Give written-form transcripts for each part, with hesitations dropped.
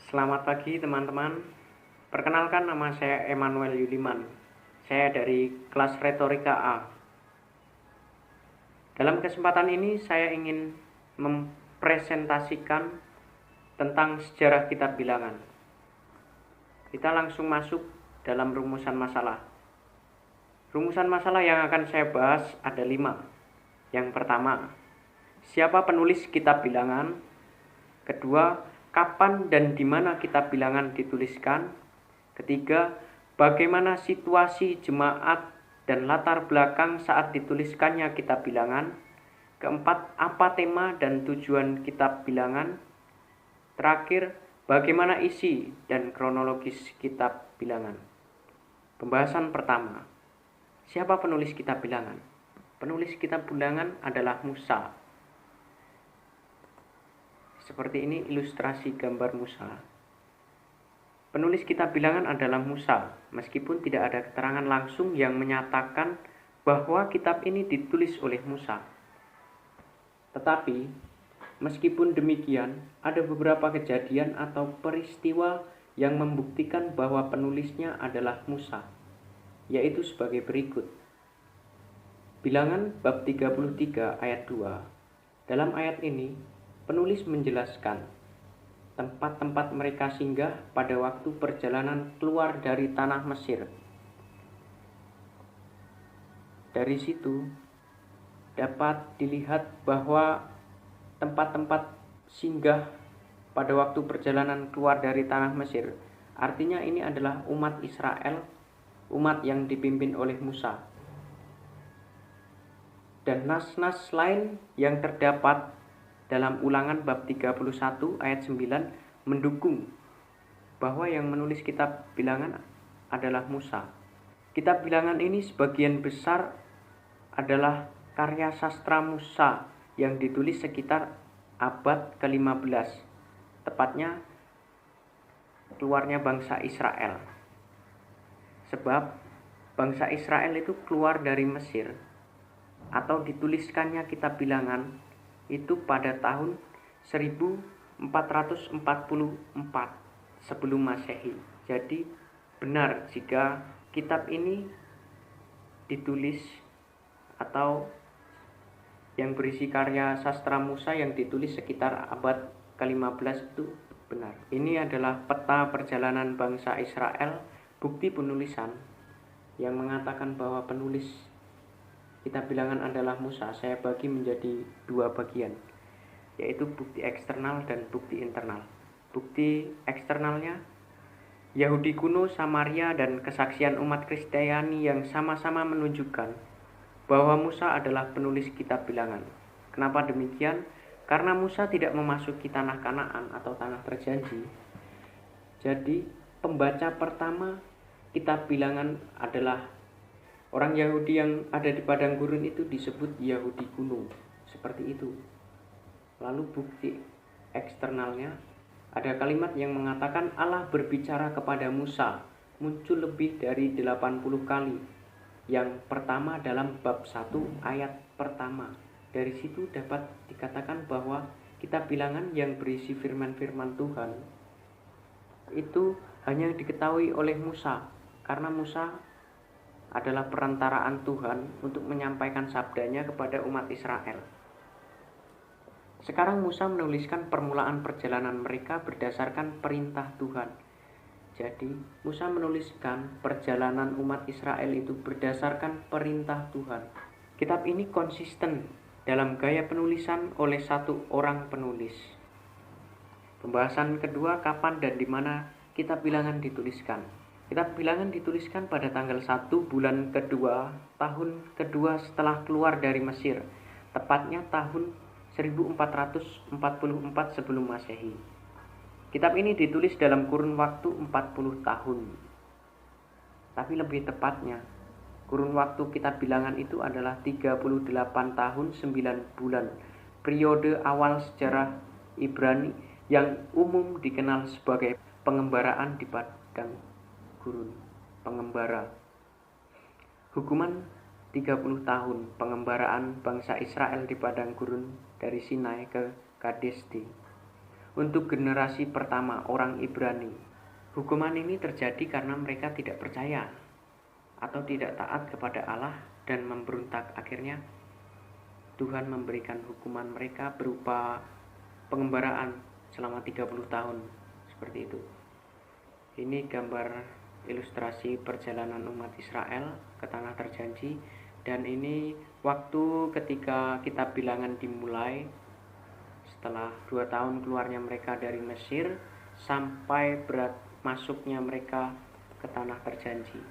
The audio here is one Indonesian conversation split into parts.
Selamat pagi teman-teman. Perkenalkan, nama saya Emmanuel Yuliman. Saya dari kelas Retorika A. Dalam kesempatan ini saya ingin mempresentasikan tentang sejarah kitab bilangan. Kita langsung masuk dalam rumusan masalah. Rumusan masalah yang akan saya bahas ada 5. Yang pertama, siapa penulis kitab bilangan? Kedua, kapan dan di mana kitab bilangan dituliskan? Ketiga, bagaimana situasi jemaat dan latar belakang saat dituliskannya kitab bilangan? Keempat, apa tema dan tujuan kitab bilangan? Terakhir, bagaimana isi dan kronologis kitab bilangan? Pembahasan pertama, siapa penulis kitab bilangan? Penulis kitab bilangan adalah Musa. Seperti ini ilustrasi gambar Musa. Penulis kitab bilangan adalah Musa, meskipun tidak ada keterangan langsung yang menyatakan bahwa kitab ini ditulis oleh Musa. Tetapi, meskipun demikian, ada beberapa kejadian atau peristiwa yang membuktikan bahwa penulisnya adalah Musa, yaitu sebagai berikut. Bilangan bab 33 ayat 2. Dalam ayat ini, penulis menjelaskan tempat-tempat mereka singgah pada waktu perjalanan keluar dari tanah Mesir. Dari situ dapat dilihat bahwa tempat-tempat singgah pada waktu perjalanan keluar dari tanah Mesir, artinya ini adalah umat Israel, umat yang dipimpin oleh Musa. Dan nas-nas lain yang terdapat dalam Ulangan bab 31 ayat 9 mendukung bahwa yang menulis kitab bilangan adalah Musa. Kitab bilangan ini sebagian besar adalah karya sastra Musa yang ditulis sekitar abad ke-15, tepatnya keluarnya bangsa Israel. Sebab bangsa Israel itu keluar dari Mesir atau dituliskannya kitab bilangan itu pada tahun 1444 sebelum Masehi. Jadi benar jika kitab ini ditulis atau yang berisi karya sastra Musa yang ditulis sekitar abad ke-15 itu benar. Ini adalah peta perjalanan bangsa Israel, bukti penulisan yang mengatakan bahwa penulis kitab bilangan adalah Musa. Saya bagi menjadi 2 bagian, yaitu bukti eksternal dan bukti internal. Bukti eksternalnya, Yahudi kuno, Samaria, dan kesaksian umat Kristiani yang sama-sama menunjukkan bahwa Musa adalah penulis kitab bilangan. Kenapa demikian? Karena Musa tidak memasuki tanah Kanaan atau tanah terjanji. Jadi pembaca pertama kitab bilangan adalah orang Yahudi yang ada di padang gurun. Itu disebut Yahudi kuno, seperti itu. Lalu bukti eksternalnya, ada kalimat yang mengatakan Allah berbicara kepada Musa, muncul lebih dari 80 kali. Yang pertama dalam bab 1 ayat pertama. Dari situ dapat dikatakan bahwa kitab bilangan yang berisi firman-firman Tuhan itu hanya diketahui oleh Musa, karena Musa adalah perantaraan Tuhan untuk menyampaikan sabdanya kepada umat Israel. Sekarang Musa menuliskan permulaan perjalanan mereka berdasarkan perintah Tuhan. Jadi Musa menuliskan perjalanan umat Israel itu berdasarkan perintah Tuhan. Kitab ini konsisten dalam gaya penulisan oleh satu orang penulis. Pembahasan kedua, kapan dan di mana kitab bilangan dituliskan. Kitab bilangan dituliskan pada tanggal 1 bulan kedua, tahun kedua setelah keluar dari Mesir, tepatnya tahun 1444 sebelum Masehi. Kitab ini ditulis dalam kurun waktu 40 tahun. Tapi lebih tepatnya, kurun waktu kitab bilangan itu adalah 38 tahun 9 bulan, periode awal sejarah Ibrani yang umum dikenal sebagai pengembaraan di padang gurun. Pengembara. Hukuman 30 tahun pengembaraan bangsa Israel di padang gurun dari Sinai ke Kadesti. untuk generasi pertama orang Ibrani. Hukuman ini terjadi karena mereka tidak percaya atau tidak taat kepada Allah dan memberontak. Akhirnya Tuhan memberikan hukuman mereka berupa pengembaraan selama 30 tahun. Seperti itu. Ini gambar ilustrasi perjalanan umat Israel ke tanah terjanji, dan ini waktu ketika kitab Bilangan dimulai setelah 2 tahun keluarnya mereka dari Mesir sampai masuknya mereka ke tanah terjanji.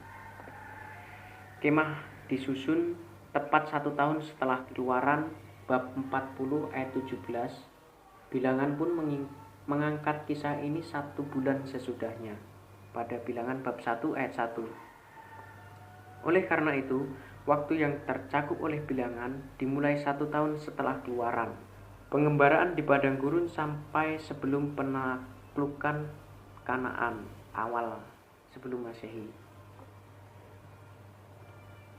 Kemah disusun tepat 1 tahun setelah Keluaran bab 40 ayat 17. Bilangan pun mengangkat kisah ini 1 bulan sesudahnya pada Bilangan bab 1 ayat 1. Oleh karena itu, waktu yang tercakup oleh Bilangan dimulai 1 tahun setelah Keluaran. Pengembaraan di padang gurun sampai sebelum penaklukan Kanaan awal sebelum Masehi.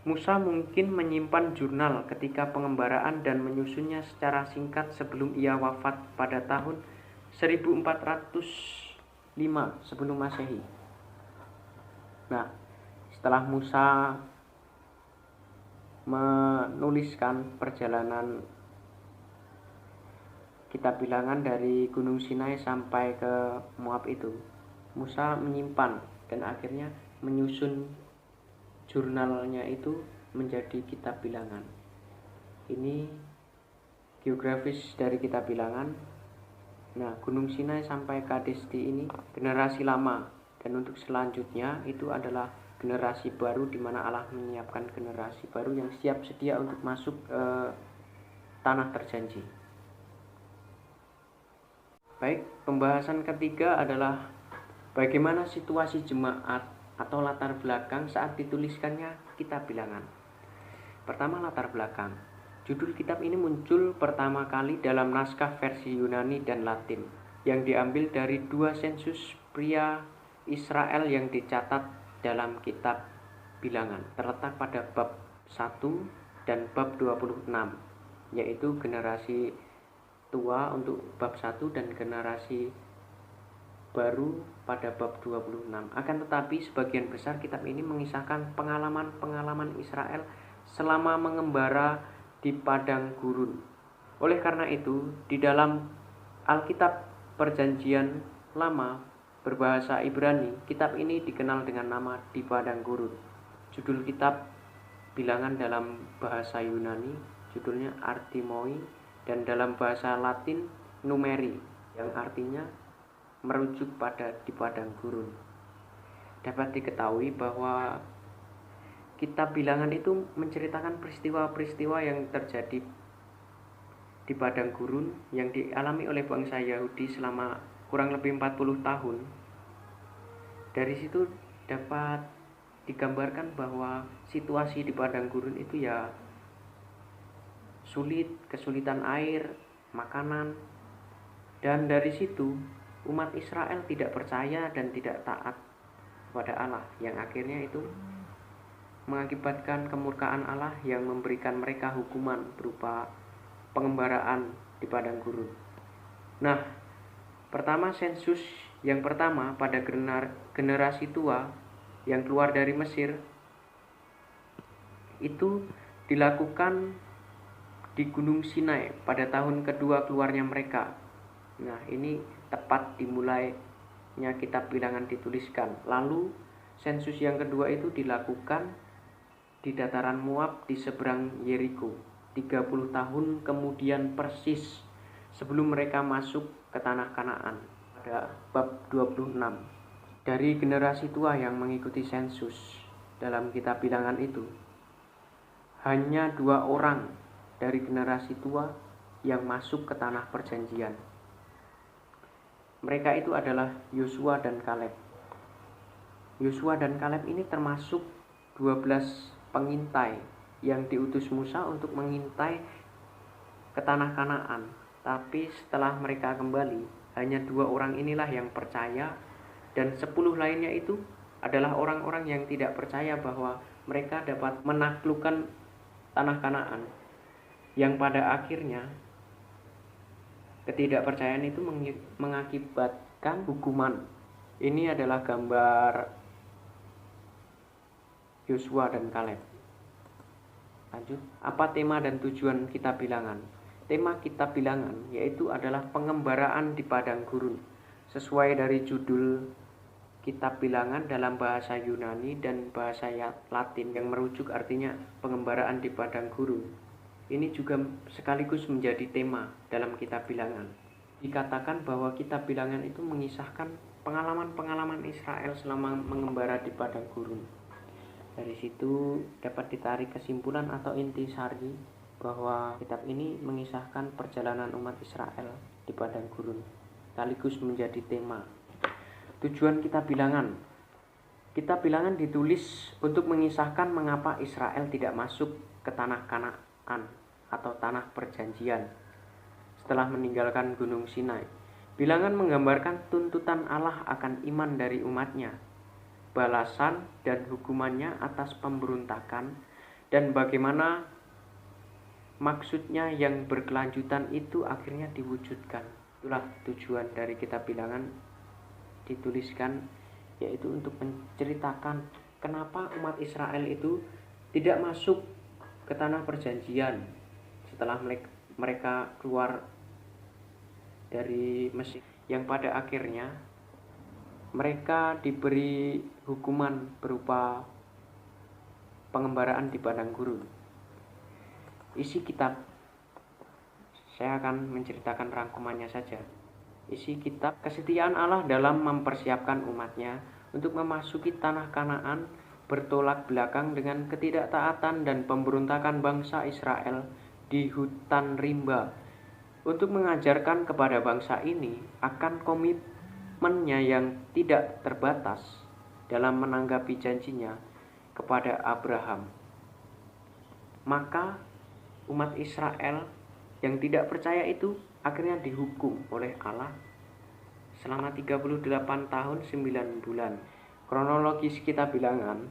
Musa mungkin menyimpan jurnal ketika pengembaraan dan menyusunnya secara singkat sebelum ia wafat pada tahun 1405 sebelum Masehi. Nah, setelah Musa menuliskan perjalanan kitab Bilangan dari Gunung Sinai sampai ke Moab itu, Musa menyimpan dan akhirnya menyusun jurnalnya itu menjadi kitab Bilangan. Ini geografis dari kitab Bilangan. Nah, Gunung Sinai sampai Kadesti ini generasi lama, dan untuk selanjutnya itu adalah generasi baru di mana Allah menyiapkan generasi baru yang siap sedia untuk masuk ke tanah terjanji. Baik, pembahasan ketiga adalah bagaimana situasi jemaat atau latar belakang saat dituliskannya kitab Bilangan. Pertama, latar belakang. Judul kitab ini muncul pertama kali dalam naskah versi Yunani dan Latin yang diambil dari 2 sensus pria Israel yang dicatat dalam kitab Bilangan, terletak pada bab 1 dan bab 26, yaitu generasi tua untuk bab 1 dan generasi baru pada bab 26. Akan tetapi sebagian besar kitab ini mengisahkan pengalaman-pengalaman Israel selama mengembara di padang gurun. Oleh karena itu, di dalam Alkitab Perjanjian Lama berbahasa Ibrani, kitab ini dikenal dengan nama Di Padang Gurun. Judul kitab Bilangan dalam bahasa Yunani judulnya Artimoi, dan dalam bahasa Latin Numeri, yang artinya merujuk pada di padang gurun. Dapat diketahui bahwa kitab Bilangan itu menceritakan peristiwa-peristiwa yang terjadi di padang gurun yang dialami oleh bangsa Yahudi selama kurang lebih 40 tahun. Dari situ dapat digambarkan bahwa situasi di padang gurun itu ya sulit, kesulitan air, makanan, dan dari situ umat Israel tidak percaya dan tidak taat kepada Allah, yang akhirnya itu mengakibatkan kemurkaan Allah yang memberikan mereka hukuman berupa pengembaraan di padang gurun. Nah, pertama, sensus yang pertama pada generasi tua yang keluar dari Mesir itu dilakukan di Gunung Sinai pada tahun kedua keluarnya mereka. Nah, ini tepat dimulainya kitab Bilangan dituliskan. Lalu sensus yang kedua itu dilakukan di dataran Moab di seberang Yeriko 30 tahun kemudian persis sebelum mereka masuk ke tanah Kanaan pada bab 26. Dari generasi tua yang mengikuti sensus dalam kitab Bilangan itu, hanya 2 orang dari generasi tua yang masuk ke tanah perjanjian. Mereka itu adalah Yosua dan Kaleb. Yosua dan Kaleb ini termasuk 12 pengintai yang diutus Musa untuk mengintai ke tanah Kanaan. Tapi setelah mereka kembali, hanya 2 orang inilah yang percaya, dan 10 lainnya itu adalah orang-orang yang tidak percaya bahwa mereka dapat menaklukkan tanah Kanaan, yang pada akhirnya Ketidakpercayaan itu mengakibatkan hukuman. Ini adalah gambar Yosua dan Kaleb. Lanjut, apa tema dan tujuan kitab Bilangan? Tema kitab Bilangan yaitu adalah pengembaraan di padang gurun. Sesuai dari judul kitab Bilangan dalam bahasa Yunani dan bahasa Latin yang merujuk artinya pengembaraan di padang gurun. Ini juga sekaligus menjadi tema dalam kitab Bilangan. Dikatakan bahwa kitab Bilangan itu mengisahkan pengalaman-pengalaman Israel selama mengembara di padang gurun. Dari situ dapat ditarik kesimpulan atau intisari bahwa kitab ini mengisahkan perjalanan umat Israel di padang gurun, sekaligus menjadi tema. Tujuan kitab Bilangan. Kitab Bilangan ditulis untuk mengisahkan mengapa Israel tidak masuk ke tanah Kanaan atau tanah perjanjian setelah meninggalkan Gunung Sinai. Bilangan menggambarkan tuntutan Allah akan iman dari umatnya, balasan dan hukumannya atas pemberontakan, dan bagaimana maksudnya yang berkelanjutan itu akhirnya diwujudkan. Itulah tujuan dari kitab Bilangan dituliskan, yaitu untuk menceritakan kenapa umat Israel itu tidak masuk ke tanah perjanjian setelah mereka keluar dari Mesir, yang pada akhirnya mereka diberi hukuman berupa pengembaraan di padang gurun. Isi kitab, saya akan menceritakan rangkumannya saja. Isi kitab, kesetiaan Allah dalam mempersiapkan umatnya untuk memasuki tanah Kanaan bertolak belakang dengan ketidaktaatan dan pemberontakan bangsa Israel di hutan rimba, untuk mengajarkan kepada bangsa ini akan komitmennya yang tidak terbatas dalam menanggapi janjinya kepada Abraham. Maka umat Israel yang tidak percaya itu akhirnya dihukum oleh Allah selama 38 tahun 9 bulan. Kronologis kitab Bilangan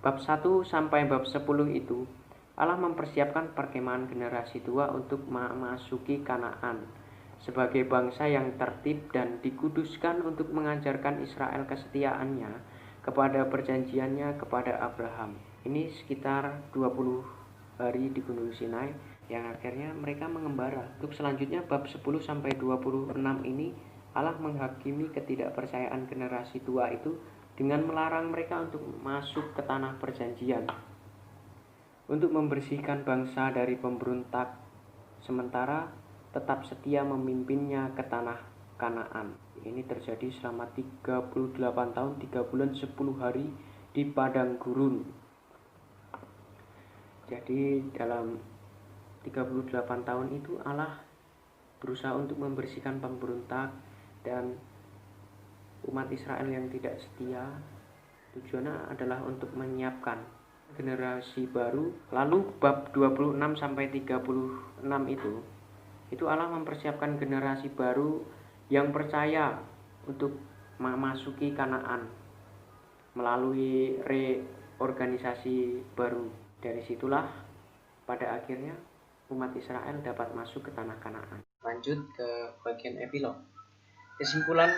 bab 1 sampai bab 10 itu Allah mempersiapkan perkemahan generasi tua untuk memasuki Kanaan sebagai bangsa yang tertib dan dikuduskan untuk mengajarkan Israel kesetiaannya kepada perjanjiannya kepada Abraham. Ini sekitar 20 hari di Gunung Sinai yang akhirnya mereka mengembara. Untuk selanjutnya bab 10 sampai 26 ini Allah menghakimi ketidakpercayaan generasi tua itu dengan melarang mereka untuk masuk ke tanah perjanjian, untuk membersihkan bangsa dari pemberontak, sementara tetap setia memimpinnya ke tanah Kanaan. Ini terjadi selama 38 tahun 3 bulan 10 hari di padang gurun. Jadi dalam 38 tahun itu Allah berusaha untuk membersihkan pemberontak dan umat Israel yang tidak setia. Tujuannya adalah untuk menyiapkan generasi baru. Lalu bab 26 sampai 36 itu Allah mempersiapkan generasi baru yang percaya untuk memasuki Kanaan melalui reorganisasi baru. Dari situlah pada akhirnya umat Israel dapat masuk ke tanah Kanaan. Lanjut ke bagian epilog. Kesimpulan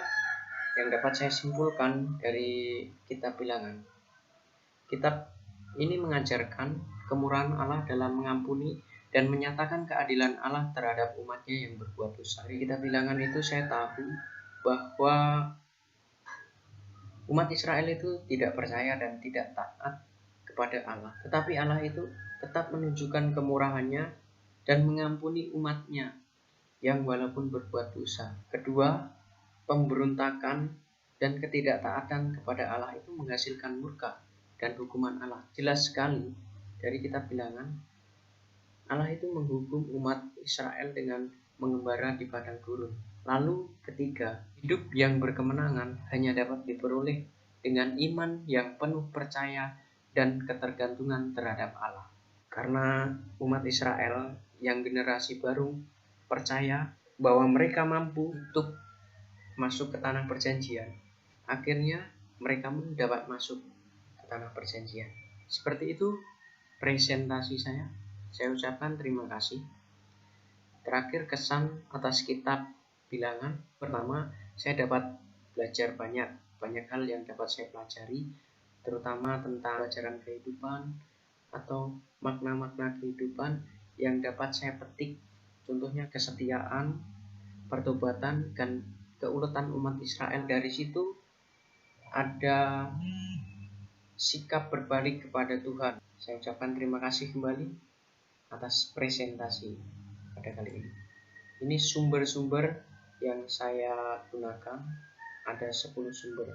yang dapat saya simpulkan dari kitab Bilangan. Kitab ini mengajarkan kemurahan Allah dalam mengampuni dan menyatakan keadilan Allah terhadap umatnya yang berbuat dosa. Dari kitab Bilangan itu saya tahu bahwa umat Israel itu tidak percaya dan tidak taat kepada Allah. Tetapi Allah itu tetap menunjukkan kemurahannya dan mengampuni umatnya yang walaupun berbuat dosa. Kedua, pemberontakan dan ketidaktaatan kepada Allah itu menghasilkan murka dan hukuman Allah. Jelas sekali dari kitab Bilangan, Allah itu menghukum umat Israel dengan mengembara di padang gurun. Lalu ketiga, hidup yang berkemenangan hanya dapat diperoleh dengan iman yang penuh percaya dan ketergantungan terhadap Allah. Karena umat Israel yang generasi baru percaya bahwa mereka mampu untuk masuk ke tanah perjanjian, akhirnya mereka pun dapat masuk ke tanah perjanjian. Seperti itu presentasi saya. Saya ucapkan terima kasih. Terakhir, kesan atas kitab bilangan. Pertama, saya dapat belajar banyak hal yang dapat saya pelajari, terutama tentang pelajaran kehidupan atau makna-makna kehidupan yang dapat saya petik. Contohnya kesetiaan, pertobatan, dan keuletan umat Israel. Dari situ ada sikap berbalik kepada Tuhan. Saya ucapkan terima kasih kembali atas presentasi pada kali ini. Ini sumber-sumber yang saya gunakan, ada 10 sumber.